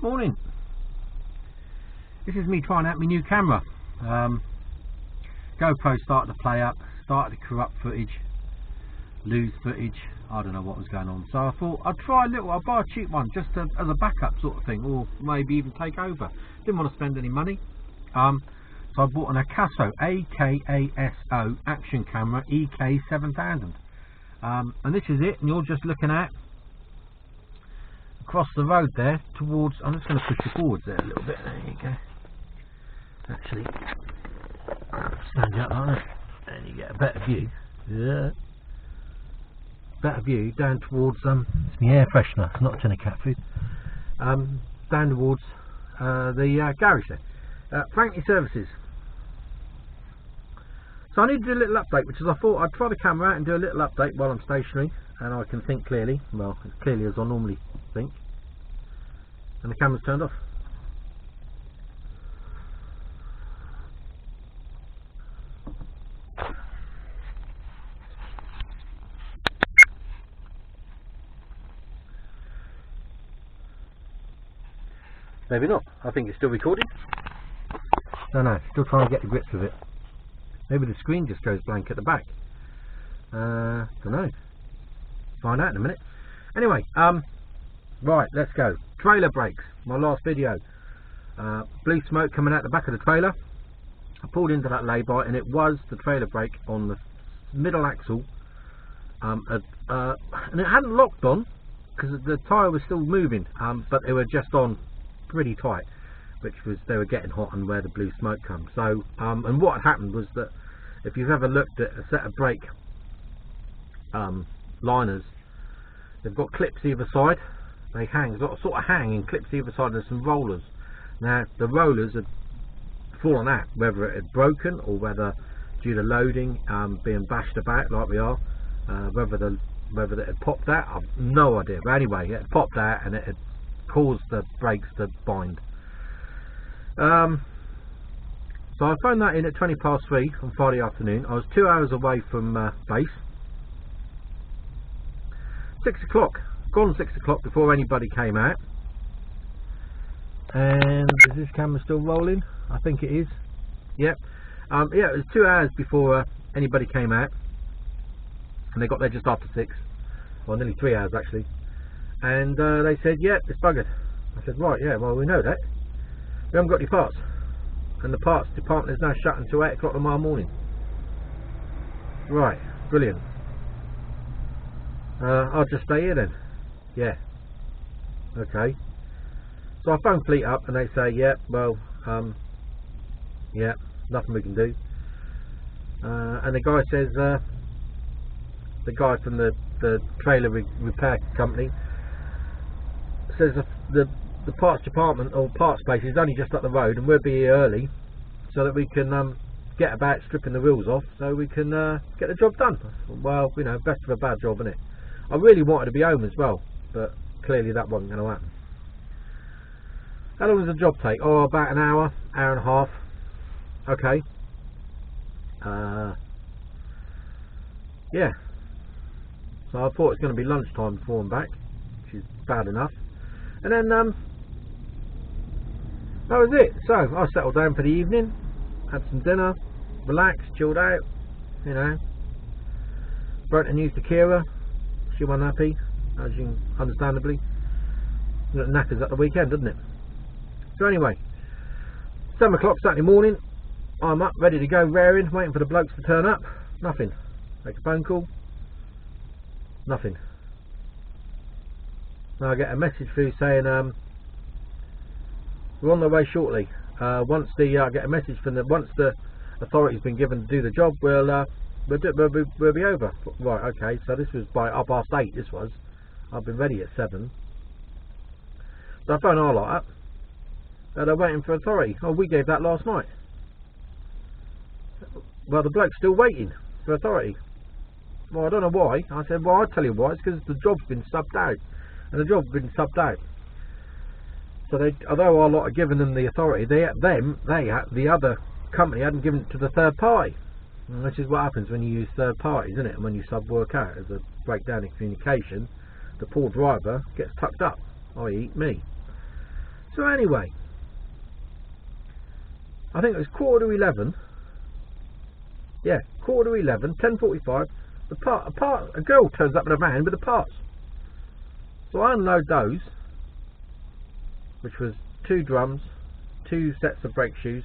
Morning. This is me trying out my new camera. GoPro started to play up, started to corrupt footage, lose footage. I don't know what was going on. So I thought I'd try a little. I'll buy a cheap one just as a backup sort of thing, or maybe even take over. Didn't want to spend any money. So I bought an AKASO AKASO action camera EK7000. And this is it. And you're just looking at across the road there towards, I'm just going to push you forwards there a little bit. There you go. Actually, stand you up like that, and you get a better view. Yeah. Better view down towards it's my air freshener, it's not a tin of cat food. Down towards the garage there. Frankly Services. So I need to do a little update, which is I thought I'd try the camera out and do a little update while I'm stationary and I can think clearly, well, as clearly as I normally think. And the camera's turned off. Maybe not. I think it's still recording. No, still trying to get to grips with it. Maybe the screen just goes blank at the back. Don't know. Find out in a minute. Anyway, right, let's go. Trailer brakes. My last video. Blue smoke coming out the back of the trailer. I pulled into that lay-by and it was the trailer brake on the middle axle. And it hadn't locked on because the tyre was still moving, but they were just on pretty tight, which was they were getting hot and where the blue smoke comes. So and what had happened was that if you've ever looked at a set of brake liners, they've got clips either side. They hang, sort of hang in clips either side. There's some rollers. Now the rollers had fallen out, whether it had broken or whether due to loading being bashed about like we are, whether it had popped out, I've no idea. But anyway, it had popped out and it had caused the brakes to bind. So I phoned that in at 3 on Friday afternoon. I was 2 hours away from base. 6 o'clock, gone 6 o'clock before anybody came out. And is this camera still rolling? I think it is. Yep. Yeah, it was 2 hours before anybody came out, and they got there just after 6. Well, nearly 3 hours actually. And they said, yeah, it's buggered. I said, right, yeah, well, we know that. We haven't got any parts. And the parts department is now shut until 8 o'clock tomorrow morning. Right, brilliant. I'll just stay here then. Yeah. Okay. So I phone Fleet up and they say, yeah, well, yeah, nothing we can do. And the guy says, the guy from the trailer repair company says the parts department or parts place is only just up the road and we'll be here early so that we can get about stripping the wheels off so we can get the job done. Well, you know, best of a bad job, innit? I really wanted to be home as well, but clearly that wasn't going to happen. How long does the job take? Oh, about an hour, hour and a half. Okay. Yeah. So I thought it's going to be lunchtime before I'm back, which is bad enough. And then that was it. So I settled down for the evening, had some dinner, relaxed, chilled out, you know. Burnt and used to Kira. She wasn't happy, as you can understandably. Knackers at the weekend, doesn't it? So anyway, 7 o'clock Saturday morning, I'm up, ready to go, raring, waiting for the blokes to turn up. Nothing. Make a phone call. Nothing. Now I get a message through saying we're on the way shortly. Once I get a message from once the authority's been given to do the job, we'll be over. Right, okay. So this was by 8:30. This was. I've been ready at 7. So I phone our lot up. And they're waiting for authority. Oh, we gave that last night. Well, the bloke's still waiting for authority. Well, I don't know why. I said, well, I'll tell you why. It's because the job's been subbed out. And the job's been subbed out. So they, although our lot are giving them the authority, the other company hadn't given it to the third party. And this is what happens when you use third parties, isn't it? And when you sub work out as a breakdown in communication, the poor driver gets tucked up, i.e. me. So anyway, I think it was 11:15. Yeah, 11:15, 10:45. A girl turns up in a van with the parts. So I unload those, which was 2 drums, 2 sets of brake shoes,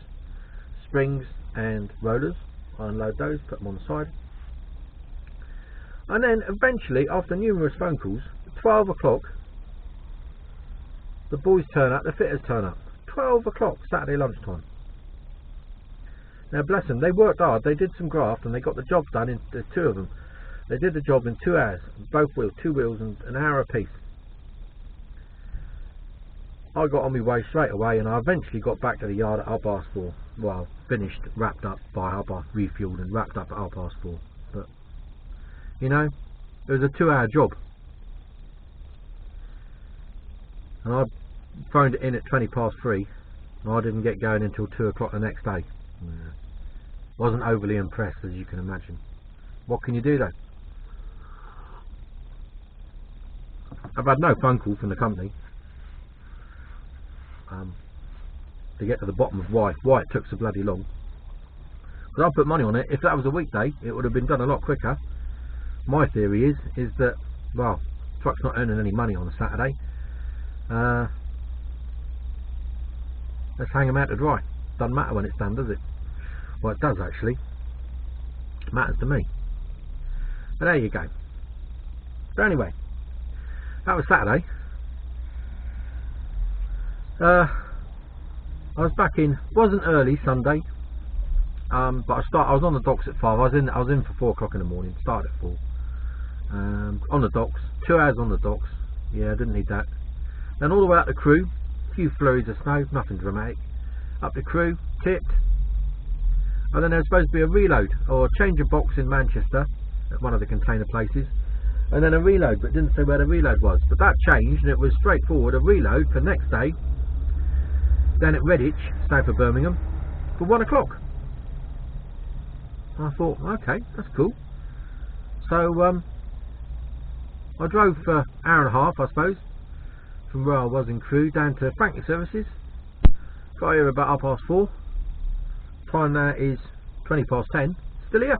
springs and rollers. I unload those, put them on the side. And then eventually, after numerous phone calls, at 12 o'clock, the boys turn up, the fitters turn up. 12 o'clock, Saturday lunchtime. Now bless them, they worked hard, they did some graft and they got the job done in, there's 2 of them. They did the job in 2 hours, both wheels, 2 wheels and an hour apiece. I got on my way straight away and I eventually got back to the yard at 4:30. Well, finished, wrapped up by 4:30, refueled and wrapped up at 4:30. But, you know, it was a 2-hour job. And I phoned it in at 3:20 and I didn't get going until 2 o'clock the next day. Yeah. Wasn't overly impressed, as you can imagine. What can you do though? I've had no phone call from the company to get to the bottom of why it took so bloody long. Because I put money on it. If that was a weekday, it would have been done a lot quicker. My theory is that, well, the truck's not earning any money on a Saturday. Let's hang them out to dry. Doesn't matter when it's done, does it? Well, it does actually. It matters to me. But there you go. So anyway, that was Saturday. I was back in. Wasn't early Sunday, but I was on the docks at 5. I was in for 4 o'clock in the morning. Started at 4. On the docks, 2 hours on the docks. Yeah, I didn't need that. Then all the way up to Crewe. A few flurries of snow, nothing dramatic. Up to Crewe, tipped. And then there was supposed to be a reload or a change of box in Manchester at one of the container places, and then a reload, but it didn't say where the reload was. But that changed and it was straightforward, a reload for next day down at Redditch, south of Birmingham, for 1 o'clock. I thought, okay, that's cool. So I drove for an hour and a half, I suppose, from where I was in Crewe down to Franklin Services. Got here about 4:30. Time now is 10:20. Still here.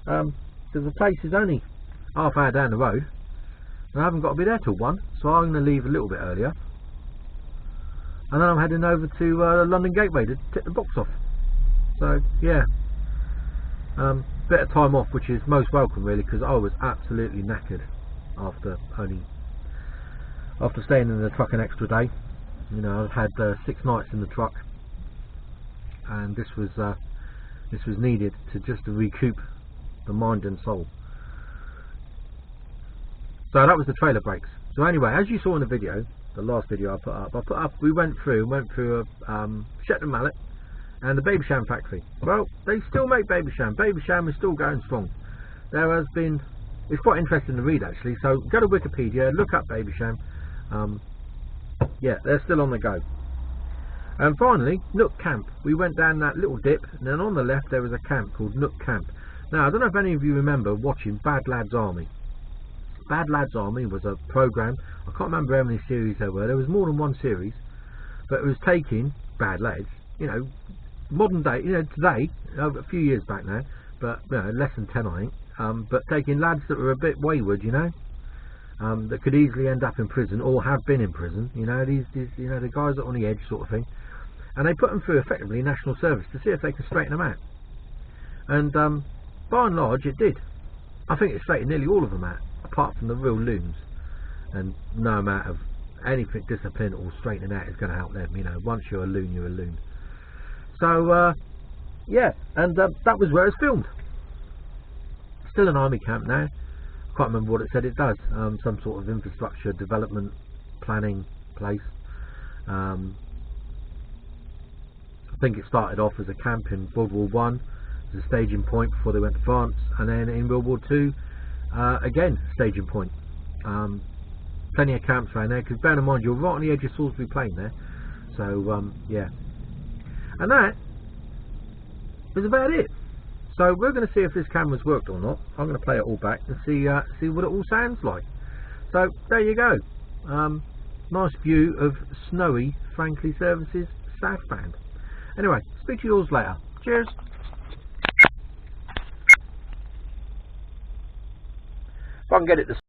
Because the place is only half hour down the road, and I haven't got to be there till 1, so I'm going to leave a little bit earlier. And then I'm heading over to London Gateway to tip the box off. So yeah, bit of time off, which is most welcome really, because I was absolutely knackered after staying in the truck an extra day. You know, I've had 6 nights in the truck, and this was needed to recoup the mind and soul. So that was the trailer brakes. So anyway, as you saw in the video, the last video I put up, we went through a Shetland Mallet and the Babysham factory. Well, they still make Babysham. Babysham is still going strong. There has been, it's quite interesting to read actually, so go to Wikipedia, look up Babysham. Yeah, they're still on the go. And finally, Nook Camp. We went down that little dip, and then on the left there was a camp called Nook Camp. Now, I don't know if any of you remember watching Bad Lads Army. Bad Lads Army was a programme. I can't remember how many series there were. There was more than one series, but it was taking bad lads, you know, modern day, you know, today, a few years back now, but you know, less than 10 I think, but taking lads that were a bit wayward, you know, that could easily end up in prison or have been in prison, you know, these you know, the guys that are on the edge sort of thing, and they put them through effectively national service to see if they can straighten them out. And by and large it did. I think it straightened nearly all of them out, apart from the real loons, and no amount of anything discipline or straightening out is going to help them. You know, once you're a loon, you're a loon. So yeah, and that was where it's filmed. Still an army camp now. Can't remember what it said it does. Some sort of infrastructure development planning place. I think it started off as a camp in World War One, as a staging point before they went to France, and then in World War Two, again staging point. Plenty of camps around there, because bear in mind you're right on the edge of Salisbury Plain there. So yeah, and that was about it. So we're going to see if this camera's worked or not. I'm going to play it all back and see what it all sounds like. So there you go. nice view of snowy Franklin Services southbound. Anyway, speak to you all later. Cheers. If I can get it to